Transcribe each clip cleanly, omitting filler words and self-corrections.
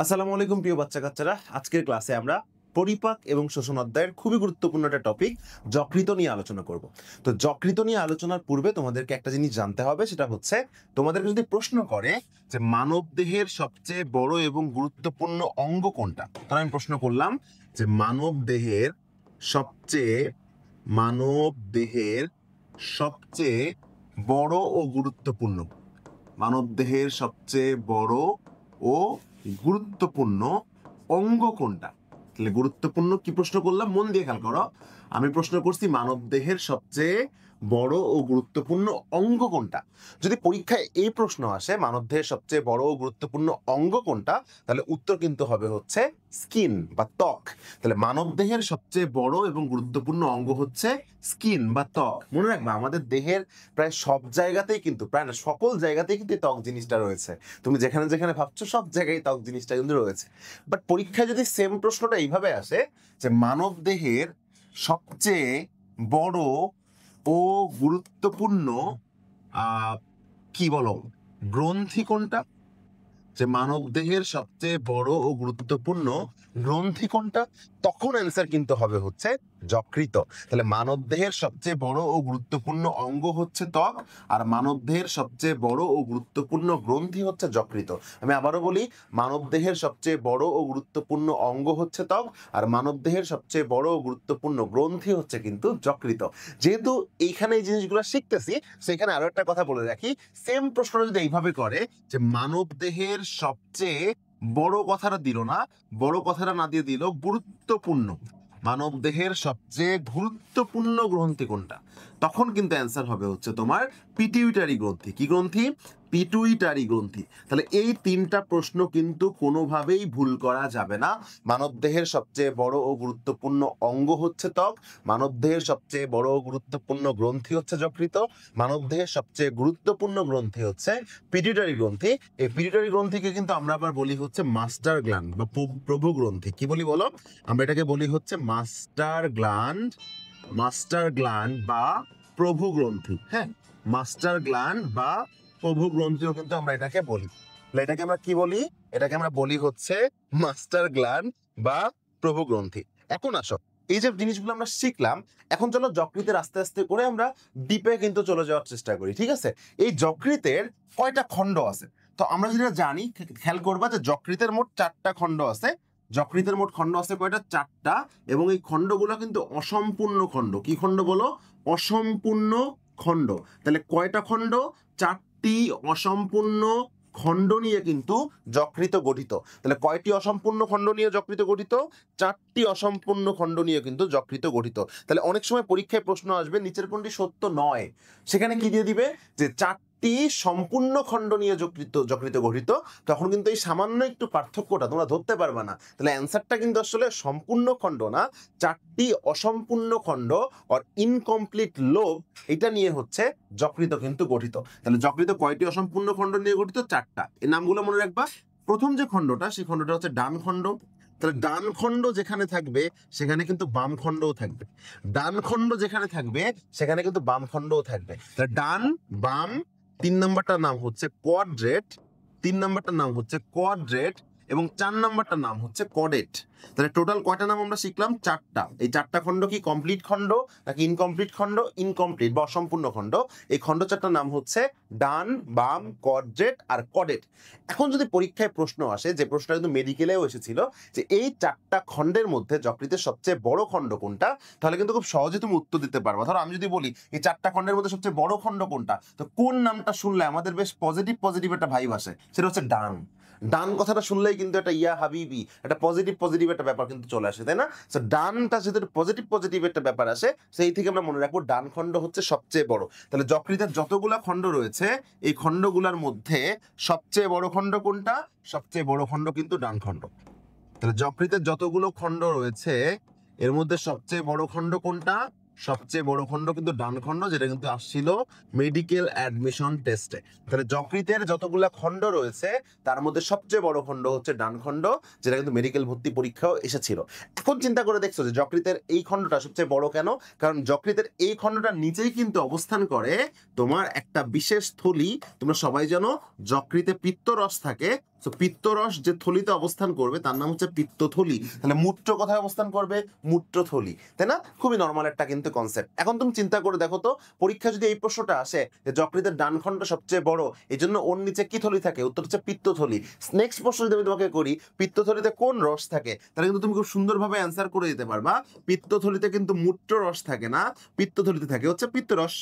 আসসালামু আলাইকুম প্রিয় বাচ্চা কাচ্চারা। আজকের ক্লাসে আমরা পরিপাক এবং শোষণ অধ্যায়ের খুবই গুরুত্বপূর্ণ একটা টপিক যকৃত নিয়ে আলোচনা করব। তো যকৃত নিয়ে আলোচনার পূর্বে তোমাদেরকে একটা জিনিস জানতে হবে, সেটা হচ্ছে তোমাদেরকে যদি প্রশ্ন করে যে মানব দেহের সবচেয়ে বড় এবং গুরুত্বপূর্ণ অঙ্গ কোনটা, তাহলে আমি প্রশ্ন করলাম যে মানব দেহের সবচেয়ে বড় ও গুরুত্বপূর্ণ মানবদেহের সবচেয়ে বড় ও গুরুত্বপূর্ণ অঙ্গ কোনটা। তাহলে গুরুত্বপূর্ণ কি প্রশ্ন করলাম, মন দিয়ে খেয়াল করো। আমি প্রশ্ন করছি মানবদেহের সবচেয়ে বড় ও গুরুত্বপূর্ণ অঙ্গ কোনটা। যদি পরীক্ষায় এই প্রশ্ন আসে মানবদেহের সবচেয়ে বড় ও গুরুত্বপূর্ণ অঙ্গ কোনটা, তাহলে উত্তর কিন্তু হবে হচ্ছে স্কিন বা ত্বক। তাহলে মানবদেহের সবচেয়ে বড় এবং গুরুত্বপূর্ণ অঙ্গ হচ্ছে স্কিন বা ত্বক। মনে রাখবা, আমাদের দেহের প্রায় সব জায়গাতেই কিন্তু, প্রায় না সকল জায়গাতেই কিন্তু ত্বক জিনিসটা রয়েছে। তুমি যেখানে যেখানে ভাবছো সব জায়গায় ত্বক জিনিসটা কিন্তু রয়েছে। বাট পরীক্ষায় যদি সেম প্রশ্নটা এইভাবে আসে যে মানব দেহের সবচেয়ে বড় ও গুরুত্বপূর্ণ কি বলো গ্রন্থি কোনটা, যে মানব দেহের সবচেয়ে বড় ও গুরুত্বপূর্ণ গ্রন্থি কোনটা, তখন অ্যান্সার কিন্তু হবে হচ্ছে যকৃত। তাহলে মানব দেহের সবচেয়ে বড় ও গুরুত্বপূর্ণ অঙ্গ হচ্ছে ত্বক, আর মানব দেহের সবচেয়ে বড় ও গুরুত্বপূর্ণ গ্রন্থি হচ্ছে যকৃত। আমি আবারও বলি, মানব দেহের সবচেয়ে বড় ও গুরুত্বপূর্ণ অঙ্গ হচ্ছে ত্বক, আর মানব দেহের সবচেয়ে বড় ও গুরুত্বপূর্ণ গ্রন্থি হচ্ছে কিন্তু যকৃত। যেহেতু এইখানে এই জিনিসগুলো শিখতেছি, সেখানে আরো একটা কথা বলে রাখি, সেম প্রশ্ন যদি এইভাবে করে যে মানব দেহের সবচেয়ে বড় কথাটা দিল না, বড় কথাটা না দিয়ে দিল গুরুত্বপূর্ণ, মানব দেহের সবচেয়ে গুরুত্বপূর্ণ গ্রন্থি কোনটা, তখন কিন্তু অ্যান্সার হবে হচ্ছে তোমার পিটুইটারি গ্রন্থি। কি গ্রন্থি? পিটুইটারি গ্রন্থি। তাহলে এই তিনটা প্রশ্ন কিন্তু কোনোভাবেই ভুল করা যাবে না। মানবদেহের সবচেয়ে বড় ও গুরুত্বপূর্ণ অঙ্গ হচ্ছে ত্বক, মানবদেহের সবচেয়ে বড় ও গুরুত্বপূর্ণ গ্রন্থি হচ্ছে যকৃত, মানবদেহের সবচেয়ে গুরুত্বপূর্ণ গ্রন্থি হচ্ছে পিটুইটারি গ্রন্থি। এই পিটুইটারি গ্রন্থিকে কিন্তু আমরা আবার বলি হচ্ছে মাস্টার গ্ল্যান্ড বা প্রভু গ্রন্থি। কি বলি বলো? আমরা এটাকে বলি হচ্ছে মাস্টার গ্ল্যান্ড বা প্রভু গ্রন্থি। হ্যাঁ, মাস্টার গ্ল্যান্ড বা প্রভু গ্রন্থিও কিন্তু আমরা এটাকে বলি। এটাকে আমরা কি বলি? এটাকে আমরা বলি হচ্ছে মাস্টার গ্ল্যান্ড বা প্রভু গ্রন্থি। এখন আসো, এই যে জিনিসগুলো আমরা শিখলাম, এখন চলো যকৃতের আস্তে আস্তে করে আমরা ডিপে কিন্তু চলে যাওয়ার চেষ্টা করি। ঠিক আছে? এই যকৃতের কয়টা খণ্ড আছে? তো আমরা যেটা জানি, খেয়াল করবা যে যকৃতের মোট 4টা খণ্ড আছে। যকৃতের মোট খণ্ড আছে কয়টা? 4টা। এবং এই খণ্ডগুলো কিন্তু অসম্পূর্ণ খণ্ড। কি খণ্ড বলো? অসম্পূর্ণ খণ্ড। তাহলে কয়টা খণ্ড? 4টি অসম্পূর্ণ খণ্ড নিয়ে কিন্তু যকৃত গঠিত। তাহলে কয়টি অসম্পূর্ণ খণ্ড নিয়ে যকৃত গঠিত? 4টি অসম্পূর্ণ খণ্ড নিয়ে কিন্তু যকৃত গঠিত। তাহলে অনেক সময় পরীক্ষায় প্রশ্ন আসবে নিচের কোনটি সত্য নয়, সেখানে কি দিয়ে দিবে যে 4টি সম্পূর্ণ খণ্ড নিয়ে যকৃত গঠিত। তখন কিন্তু এই সামান্য একটু পার্থক্যটা তোমরা ধরতে পারবে না। তাহলে অ্যান্সারটা কিন্তু আসলে সম্পূর্ণ খণ্ড না, 4টি অসম্পূর্ণ খণ্ড অর ইনকমপ্লিট লোব, এটা নিয়ে হচ্ছে যকৃত কিন্তু গঠিত। তাহলে যকৃত কয়টি অসম্পূর্ণ খণ্ড নিয়ে গঠিত? 4টা। এই নামগুলো মনে রাখবা। প্রথম যে খণ্ডটা, সেই খণ্ডটা হচ্ছে ডান খণ্ড। তাহলে ডান খণ্ড যেখানে থাকবে সেখানে কিন্তু বাম খণ্ডও থাকবে, ডান খণ্ড যেখানে থাকবে সেখানে কিন্তু বাম খণ্ডও থাকবে। তাহলে ডান বাম, 3 নম্বরটার নাম হচ্ছে কোয়াড্রেট, 3 নম্বরটার নাম হচ্ছে কোয়াড্রেট, এবং 4 নম্বরটার নাম হচ্ছে কডেট। তাহলে টোটাল কয়টা নাম আমরা শিখলাম? 4টা। এই 4টা খণ্ড কি কমপ্লিট খণ্ড নাকি ইনকমপ্লিট খণ্ড? ইনকমপ্লিট বা অসম্পূর্ণ খণ্ড। এই খণ্ড 4টার নাম হচ্ছে ডান বাম কোয়াড্রেট আর কডেট। এখন যদি পরীক্ষায় প্রশ্ন আসে, যে প্রশ্নটা কিন্তু মেডিকেলেও এসেছিল, যে এই 4টা খণ্ডের মধ্যে যকৃতের সবচেয়ে বড় খণ্ড কোনটা, তাহলে কিন্তু খুব সহজে তুমি উত্তর দিতে পারবে। ধরো আমি যদি বলি এই 4টা খণ্ডের মধ্যে সবচেয়ে বড় খণ্ড কোনটা, তো কোন নামটা শুনলে আমাদের বেশ পজিটিভ একটা ভাইব আসে, সেটা হচ্ছে ডান। ডান কথাটা শুনলেই কিন্তু একটা ইয়া হাবিবি, একটা পজিটিভ একটা ব্যাপার কিন্তু চলে আসে, তাই না? সো ডানটা যেহেতু পজিটিভ একটা ব্যাপার আসে, সেই থেকে আমরা মনে রাখবো ডান খণ্ড হচ্ছে সবচেয়ে বড়। তাহলে যকৃতের যতগুলা খণ্ড রয়েছে, এই খণ্ডগুলোর মধ্যে সবচেয়ে বড় খণ্ড কোনটা? সবচেয়ে বড় খণ্ড কিন্তু ডান খণ্ড। তাহলে যকৃতের যতগুলো খণ্ড রয়েছে এর মধ্যে সবচেয়ে বড় খণ্ড কোনটা? সবচেয়ে বড় খণ্ড কিন্তু ডান খণ্ড, যেটা কিন্তু আসছিল মেডিকেল অ্যাডমিশন টেস্টে। তাহলে যকৃতের যতগুলা খণ্ড রয়েছে তার মধ্যে সবচেয়ে বড় খণ্ড হচ্ছে ডান খণ্ড, যেটা কিন্তু মেডিকেল ভর্তি পরীক্ষাও এসেছিল। এখন চিন্তা করে দেখছো যে যকৃতের এই খণ্ডটা সবচেয়ে বড় কেন? কারণ যকৃতের এই খণ্ডটার নিচেই কিন্তু অবস্থান করে তোমার একটা বিশেষ থলি। তোমরা সবাই জানো যকৃতে পিত্তরস থাকে, সো পিত্তরস যে থলিতে অবস্থান করবে তার নাম হচ্ছে পিত্তথলি। তাহলে মূত্র কোথায় অবস্থান করবে? মূত্রথলি, তাই না? খুবই নর্মাল একটা কিন্তু কনসেপ্ট। এখন তুমি চিন্তা করে দেখো তো, পরীক্ষা যদি এই প্রশ্নটা আসে যে যকৃতের ডান খণ্ড সবচেয়ে বড়, এই জন্য ওর নিচে কি থলি থাকে? উত্তর হচ্ছে পিত্তথলি। নেক্সট প্রশ্ন যদি আমি তোমাকে করি পিত্তথলিতে কোন রস থাকে, তাহলে কিন্তু তুমি খুব সুন্দরভাবে অ্যান্সার করে দিতে পারবা। পিত্তথলিতে কিন্তু মূত্র রস থাকে না, পিত্তথলিতে থাকে হচ্ছে পিত্তরস।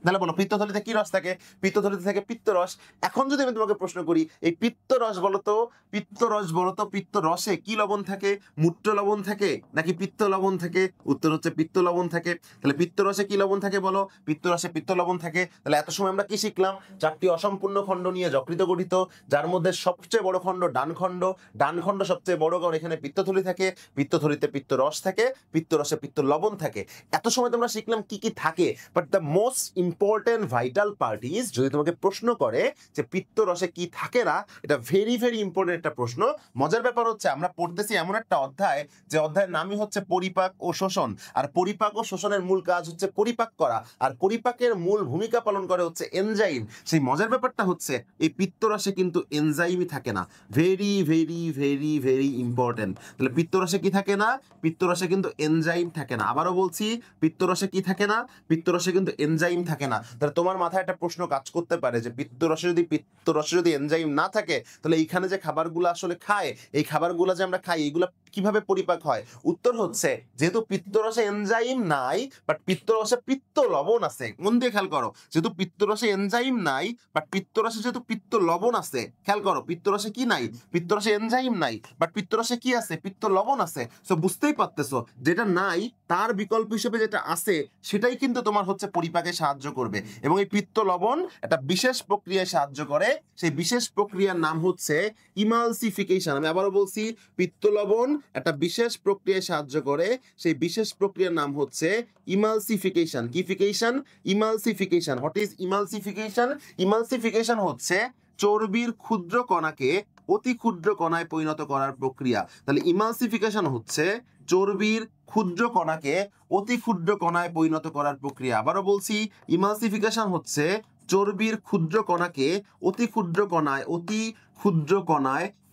তাহলে বলো পিত্তথলিতে কি রস থাকে? পিত্তথলিতে থাকে পিত্তরস। এখন যদি আমি তোমাকে প্রশ্ন করি এই পিত্তরস বলতো, পিত্তরস বলতো, পিত্তরসে কি লবণ থাকে? মূত্র লবণ থাকে নাকি পিত্ত লবণ থাকে? উত্তর হচ্ছে পিত্ত লবণ থাকে। তাহলে পিত্তরসে কি লবণ থাকে বলো? পিত্তরসে পিত্ত লবণ থাকে। তাহলে এত সময় আমরা কি শিখলাম? চারটি অসম্পূর্ণ খণ্ড নিয়ে যকৃত গঠিত, যার মধ্যে সবচেয়ে বড় খণ্ড ডান খণ্ড, ডান খণ্ড সবচেয়ে বড়, কারণ এখানে পিত্তথলি থাকে, পিত্তথলিতে পিত্তরস থাকে, পিত্তরসে পিত্ত লবণ থাকে। এত সময় তোমরা শিখলাম কি কি থাকে, but the most important vital part is, যদি তোমাকে প্রশ্ন করে যে পিত্তরসে কি থাকে না, এটা ভেরি ভেরি ইম্পর্টেন্ট একটা প্রশ্ন। মজার ব্যাপার হচ্ছে আমরা পড়তেছি এমন একটা অধ্যায় যে অধ্যায়ের নামই হচ্ছে পরিপাক ও শোষণ, আর পরিপাক ও শোষণের মূল কাজ হচ্ছে পরিপাক করা, আর পরিপাকের মূল ভূমিকা পালন করে হচ্ছে এনজাইম। সেই মজার ব্যাপারটা হচ্ছে এই পিত্তরসে কিন্তু এনজাইমই থাকে না। Very very very very important. তাহলে পিত্তরসে কি থাকে না? পিত্তরসে কিন্তু এনজাইম থাকে না। আবারও বলছি, পিত্তরসে কি থাকে না? পিত্তরসে কিন্তু এনজাইম থাকে না। তাহলে তোমার মাথায় একটা প্রশ্ন কাজ করতে পারে যে পিত্তরসে যদি এনজাইম না থাকে, তাহলে এইখানে যে খাবারগুলো আসলে খায়, এই খাবারগুলো যে আমরা খাই, এগুলো কিভাবে পরিপাক হয়? উত্তর হচ্ছে যেহেতু পিত্তরসে এনজাইম নাই, বাট পিত্তরসে পিত্ত লবণ আছে। মন দিয়ে খেয়াল করো, যেহেতু পিত্তরসে এনজাইম নাই, বাট পিত্তরসে যেহেতু পিত্ত লবণ আছে, খেয়াল করো পিত্তরসে কি নাই? পিত্তরসে এনজাইম নাই, বাট পিত্তরসে কি আছে? পিত্ত লবণ আছে। সো বুঝতেই পারতেছো, যেটা নাই তার বিকল্প হিসেবে যেটা আছে সেটাই কিন্তু তোমার হচ্ছে পরিপাকে সাহায্য করবে। এবং এই পিত্ত লবণ একটা বিশেষ প্রক্রিয়ায় সাহায্য করে, সেই বিশেষ প্রক্রিয়ার নাম হচ্ছে ইমালসিফিকেশন। আমি আবারও বলছি, পিত্ত লবণ একটা বিশেষ প্রক্রিয়ায় সাহায্য করে, সেই বিশেষ প্রক্রিয়ার নাম হচ্ছে ইমালসিফিকেশন। কি ফিকেশন? Emulsification. What is emulsification? Emulsification হচ্ছে চর্বির ক্ষুদ্র কণাকে অতি ক্ষুদ্র কণায় পরিণত করার প্রক্রিয়া। তাহলে ইমালসিফিকেশন হচ্ছে চর্বির ক্ষুদ্র কণাকে অতি ক্ষুদ্র কণায় পরিণত করার প্রক্রিয়া। আবারও বলছি, ইমালসিফিকেশন হচ্ছে চর্বির ক্ষুদ্র কণাকে অতি ক্ষুদ্র কণায়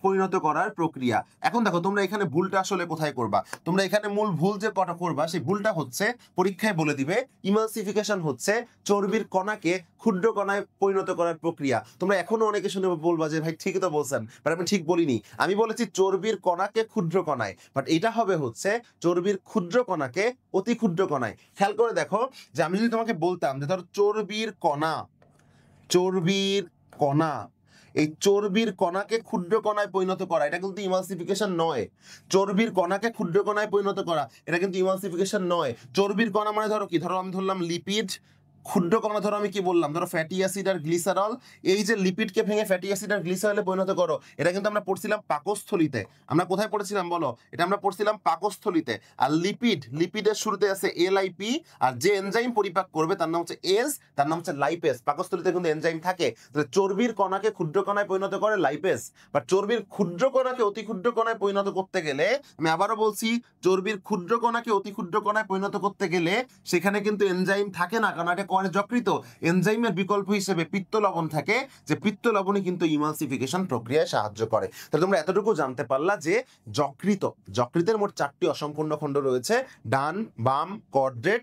পরিণত করার প্রক্রিয়া। এখন দেখো তোমরা এখানে ভুলটা আসলে কোথায় করবা? তোমরা এখানে মূল ভুল যে কটা করবা, সেই ভুলটা হচ্ছে পরীক্ষায় বলে দিবে ইমালসিফিকেশন হচ্ছে চর্বির কণাকে ক্ষুদ্র কণায় পরিণত করার প্রক্রিয়া। তোমরা এখনো অনেকে শুনে বলবা যে ভাই ঠিকই তো বলছেন, বাট আমি ঠিক বলিনি। আমি বলেছি চর্বির কণাকে ক্ষুদ্র কণায়, বাট এটা হবে হচ্ছে চর্বির ক্ষুদ্র কণাকে অতি ক্ষুদ্র কণায়। খেয়াল করে দেখো যে আমি যদি তোমাকে বলতাম যে ধর চর্বির কণা, এই চর্বির কণাকে ক্ষুদ্র কণায় পরিণত করা, এটা কিন্তু ইমালসিফিকেশন নয়। চর্বির কণাকে ক্ষুদ্র কণায় পরিণত করা, এটা কিন্তু ইমালসিফিকেশন নয়। চর্বির কণা মানে ধরো কি? ধরো আমি ধরলাম লিপিড, ক্ষুদ্র কণা ধরো আমি কি বললাম? ধরো ফ্যাটি অ্যাসিড আর গ্লিসারল। এই যে লিপিডকে ভেঙে ফ্যাটি অ্যাসিড আর গ্লিসারলে পরিণত করো, এটা কিন্তু আমরা পড়ছিলাম পাকস্থলিতে। আমরা কোথায় পড়েছিলাম বলো? এটা আমরা পড়ছিলাম পাকস্থলিতে। আর লিপিডের শুরুতে আছে এলআইপি, আর যে এনজাইম পরিপাক করবে তার নাম হচ্ছে এস, তার নাম হচ্ছে লাইপেস। পাকস্থলিতে কিন্তু এনজাইম থাকে। তাহলে চর্বির কণাকে ক্ষুদ্র কণায় পরিণত করে লাইপেস, বা চর্বির ক্ষুদ্র কণাকে অতি ক্ষুদ্র কণায় পরিণত করতে গেলে, আমি আবারও বলছি, চর্বির ক্ষুদ্র কণাকে অতি ক্ষুদ্র কণায় পরিণত করতে গেলে সেখানে কিন্তু এনজাইম থাকে না, কারণ এটা যকৃত। এনজাইমের বিকল্প হিসেবে পিত্ত লবণ থাকে, যে পিত্ত লবণই কিন্তু ইমালসিফিকেশন প্রক্রিয়ায় সাহায্য করে। তাহলে তোমরা এতটুকু জানতে পারলা যে যকৃতের মোট 4টি অসম্পূর্ণ খণ্ড রয়েছে, ডান, বাম, কর্ডেট।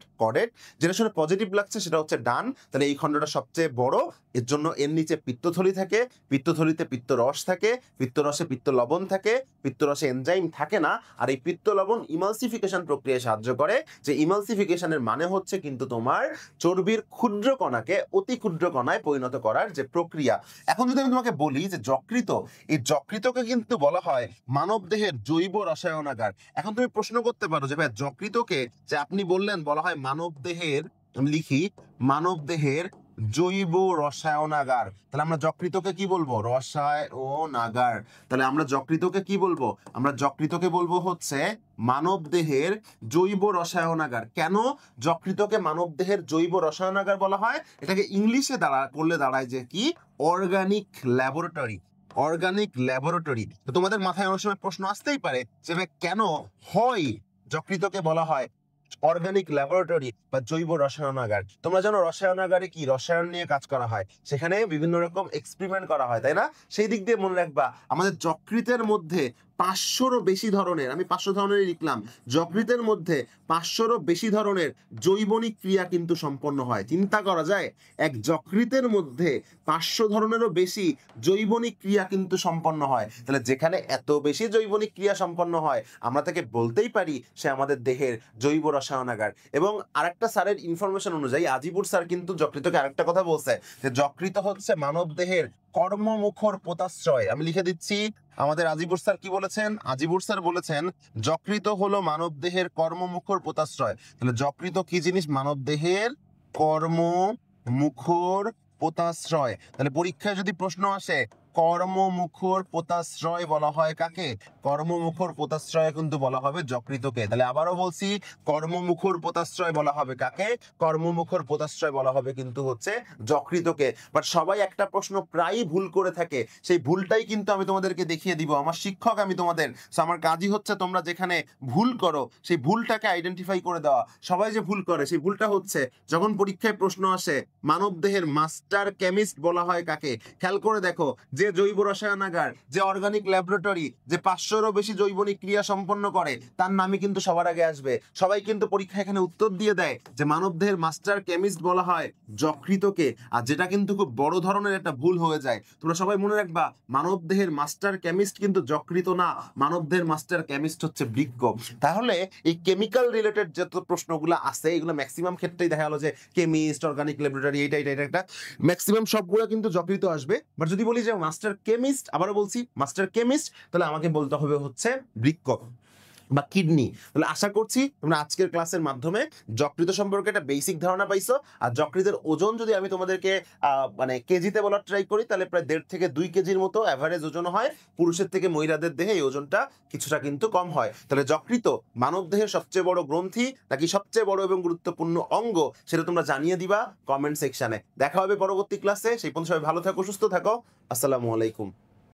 যেটা শুনে পজিটিভ লাগছে সেটা হচ্ছে ডান। তাহলে এই খণ্ডটা সবচেয়ে বড়, এর জন্য এর নিচে পিত্তথলি থাকে, পিত্তথলিতে পিত্তরস থাকে, পিত্তরসে পিত্ত লবণ থাকে, পিত্তরসে এনজাইম থাকে না। আর এই পিত্ত লবণ ইমালসিফিকেশন প্রক্রিয়ায় সাহায্য করে, যে ইমালসিফিকেশনের মানে হচ্ছে কিন্তু তোমার চর্বির ক্ষুদ্র কণাকে অতি ক্ষুদ্র কণায় পরিণত করার যে প্রক্রিয়া। এখন যদি আমি তোমাকে বলি যে এই যকৃতকে কিন্তু বলা হয় মানব দেহের জৈব রসায়নাগার। এখন তুমি প্রশ্ন করতে পারো যে ভাই যকৃতকে যে আপনি বললেন বলা হয় মানব দেহের, আমি লিখি মানব দেহের জৈব রসায়নাগার, তাহলে আমরা যকৃতকে কি বলবো? রসায়নাগার। তাহলে আমরা যকৃতকে কি বলবো? আমরা যকৃতকে বলবো হচ্ছে মানব দেহের জৈব রসায়নাগার। কেন যকৃতকে মানব দেহের জৈব রসায়নাগার বলা হয়? এটাকে ইংলিশে দাঁড়ায় যে কি? Organic laboratory. তো তোমাদের মাথায় অনেক সময় প্রশ্ন আসতেই পারে যে কেন হয় যকৃতকে বলা হয় অর্গানিক ল্যাবরেটরি বা জৈব রসায়নাগার। তোমরা জানো রসায়নাগারে কি রসায়ন নিয়ে কাজ করা হয়, সেখানে বিভিন্ন রকম এক্সপেরিমেন্ট করা হয়, তাই না? সেই দিক দিয়ে মনে রাখবা আমাদের যকৃতের মধ্যে 500রও বেশি ধরনের, আমি 500 ধরনেরই লিখলাম, যকৃতের মধ্যে 500রও বেশি ধরনের জৈবনিক ক্রিয়া কিন্তু সম্পন্ন হয়। চিন্তা করা যায়, এক যকৃতের মধ্যে 500 ধরনেরও বেশি জৈবনিক ক্রিয়া কিন্তু সম্পন্ন হয়। তাহলে যেখানে এত বেশি জৈবনিক ক্রিয়া সম্পন্ন হয়, আমরা তাকে বলতেই পারি সে আমাদের দেহের জৈব রসায়নাগার। এবং আরেকটা স্যারের ইনফরমেশন অনুযায়ী আজিবুর স্যার কিন্তু যকৃতকে আরেকটা কথা বলছে যে যকৃত হচ্ছে মানব দেহের কর্মমুখর পোতাশ্রয়। আমি লিখে দিচ্ছি, আমাদের আজিবুর স্যার কি বলেছেন? আজিবুর স্যার বলেছেন যকৃত হলো মানব দেহের কর্মমুখর পোতাশ্রয়। তাহলে যকৃত কি জিনিস? মানব দেহের কর্মমুখর পোতাশ্রয়। তাহলে পরীক্ষায় যদি প্রশ্ন আসে কর্মমুখর পোতাশ্রয় বলা হয় কাকে? কর্মমুখর পোতাশ্রয় কিন্তু বলা হবে যকৃতকে। তাহলে আবারও বলছি, কর্মমুখর পোতাশ্রয় বলা হবে কাকে? কর্মমুখর পোতাশ্রয় বলা হবে কিন্তু হচ্ছে যকৃতকে। বাট সবাই একটা প্রশ্ন প্রায়ই ভুল করে থাকে, সেই ভুলটাই কিন্তু আমি তোমাদেরকে দেখিয়ে দিব। আমার শিক্ষক আমি তোমাদের, আমার কাজই হচ্ছে তোমরা যেখানে ভুল করো সেই ভুলটাকে আইডেন্টিফাই করে দেওয়া। সবাই যে ভুল করে সেই ভুলটা হচ্ছে যখন পরীক্ষায় প্রশ্ন আসে মানব দেহের মাস্টার কেমিস্ট বলা হয় কাকে? খেয়াল করে দেখো, যে জৈব রসায়নাগার, যে অর্গানিক ল্যাবরেটরি, যে 500রও বেশি জৈবনিক ক্রিয়া সম্পন্ন করে, তার নামই কিন্তু সবার আগে আসবে। সবাই কিন্তু পরীক্ষা এখানে উত্তর দিয়ে দেয় যে মানব দেহের মাস্টার কেমিস্ট বলা হয় যকৃতকে। আর যেটা কিন্তু খুব বড় ধরনের একটা ভুল হয়ে যায়। তোমরা সবাই মনে রাখবা, মানব দেহের মাস্টার কেমিস্ট কিন্তু যকৃত না, মানব দেহের মাস্টার কেমিস্ট হচ্ছে বৃক্ক। তাহলে এই কেমিক্যাল রিলেটেড যত প্রশ্নগুলো আছে এগুলো ম্যাক্সিমাম ক্ষেত্রেই দেখা গেলো যে কেমিস্ট, অর্গানিক ল্যাবরেটরি, এটা একটা ম্যাক্সিমাম সবগুলো কিন্তু যকৃত আসবে। বাট যদি বলি যে মাস্টার কেমিস্ট, আবারও বলছি মাস্টার কেমিস্ট, তাহলে আমাকে বলতে হবে হচ্ছে বৃক্ক বা কিডনি। তাহলে আশা করছি তোমরা আজকের ক্লাসের মাধ্যমে যকৃত সম্পর্কে একটা বেসিক ধারণা পাইছো। আর যকৃতের ওজন যদি আমি তোমাদেরকে মানে কেজিতে বলার ট্রাই করি, তাহলে প্রায় 1.5 থেকে 2 কেজির মতো অ্যাভারেজ ওজন হয়। পুরুষের থেকে মহিলাদের দেহে এই ওজনটা কিছুটা কিন্তু কম হয়। তাহলে যকৃত মানব দেহের সবচেয়ে বড় গ্রন্থি নাকি সবচেয়ে বড় এবং গুরুত্বপূর্ণ অঙ্গ, সেটা তোমরা জানিয়ে দিবা কমেন্ট সেকশনে। দেখা হবে পরবর্তী ক্লাসে। সেই পর্যন্ত সবাই ভালো থাকো, সুস্থ থাকো। আসসালামু আলাইকুম।